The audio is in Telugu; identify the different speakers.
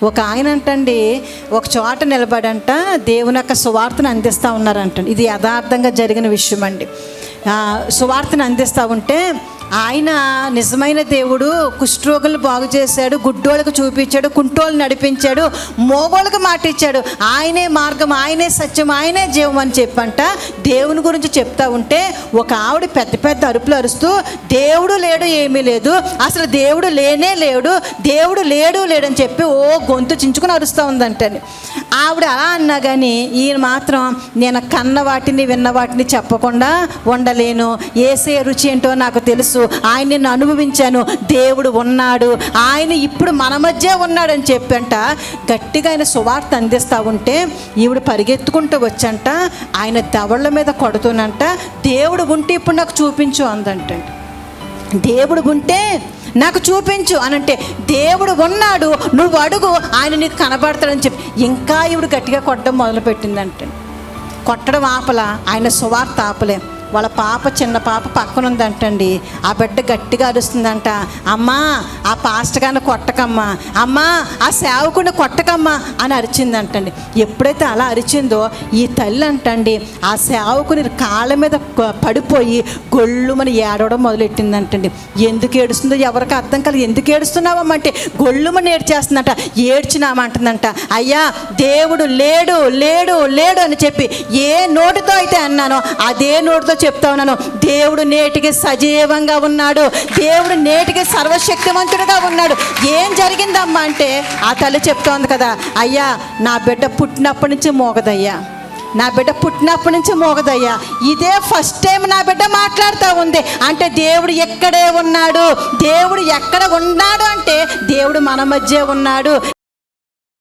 Speaker 1: ఒక ఆయన అంటండి ఒక చోట నిలబడంట దేవుని యొక్క సువార్తను అందిస్తూ ఉన్నారంటండి. ఇది యథార్థంగా జరిగిన విషయం అండి. సువార్తను అందిస్తూ ఉంటే ఆయన నిజమైన దేవుడు, కుష్ఠరోగులను బాగు చేశాడు, గుడ్డోళ్ళకు చూపించాడు, కుంటోళ్ళు నడిపించాడు, మోగోళ్ళకు మాట ఇచ్చాడు. ఆయనే మార్గం, ఆయనే సత్యం, ఆయనే జీవం అని చెప్పంట దేవుని గురించి చెప్తా ఉంటే ఒక ఆవిడ పెద్ద పెద్ద అరుపులు అరుస్తూ దేవుడు లేడు, ఏమీ లేదు, అసలు దేవుడు లేనే లేడు, దేవుడు లేడు లేడని చెప్పి గొంతు చించుకుని అరుస్తూ ఉందంటని. ఆవిడ అలా అన్నా కానీ ఈయన మాత్రం నేను కన్న వాటిని విన్న వాటిని చెప్పకుండా ఉండలేను, యేసే రుచి ఏంటో నాకు తెలుసు, ఆయన నేను అనుభవించాను, దేవుడు ఉన్నాడు, ఆయన ఇప్పుడు మన మధ్య ఉన్నాడని చెప్పంట గట్టిగా ఆయన సువార్త అందిస్తూ ఉంటే ఈవిడ పరిగెత్తుకుంటూ వచ్చంట ఆయన దవళ్ళ మీద కొడుతున్నంట, దేవుడు ఉంటే ఇప్పుడు నాకు చూపించు అందంటండి. దేవుడు ఉంటే నాకు చూపించు అని అంటే దేవుడు ఉన్నాడు, నువ్వు అడుగు, ఆయన నీకు కనబడతాడని చెప్పి ఇంకా ఈవిడ గట్టిగా కొట్టడం మొదలుపెట్టిందంటే కొట్టడం ఆపల, ఆయన సువార్త ఆపలే. వాళ్ళ పాప, చిన్న పాప పక్కన ఉందంటండి. ఆ బిడ్డ గట్టిగా అరుస్తుందంట, అమ్మా ఆ పాస్టర్ గారిని కొట్టకమ్మా, అమ్మా ఆ సేవకుడిని కొట్టకమ్మా అని అరిచిందంటండి. ఎప్పుడైతే అలా అరిచిందో ఈ తల్లి అంటండి ఆ సేవకుని కాళ్ళ మీద పడిపోయి గొళ్ళుమని ఏడవడం మొదలెట్టిందంటండి. ఎందుకు ఏడుస్తుందో ఎవరికి అర్థం కాదు. ఎందుకు ఏడుస్తున్నావమ్మంటే గొళ్ళుమని ఏడ్చేస్తుందంట. ఏడ్చినామంటుందంట, అయ్యా దేవుడు లేడు లేడు లేడు అని చెప్పి ఏ నోటితో అయితే అన్నానో అదే నోటితో చెప్తా ఉన్నాను, దేవుడు నేటికి సజీవంగా ఉన్నాడు, దేవుడు నేటికి సర్వశక్తివంతుడిగా ఉన్నాడు. ఏం జరిగిందమ్మా అంటే ఆ తల్లి చెప్తోంది కదా, అయ్యా నా బిడ్డ పుట్టినప్పటి నుంచి మోగదయ్యా, నా బిడ్డ పుట్టినప్పటి నుంచి మోగదయ్యా, ఇదే ఫస్ట్ టైం నా బిడ్డ మాట్లాడుతూ ఉంది. అంటే దేవుడు ఎక్కడే ఉన్నాడు, దేవుడు ఎక్కడ ఉన్నాడు అంటే దేవుడు మన మధ్య ఉన్నాడు.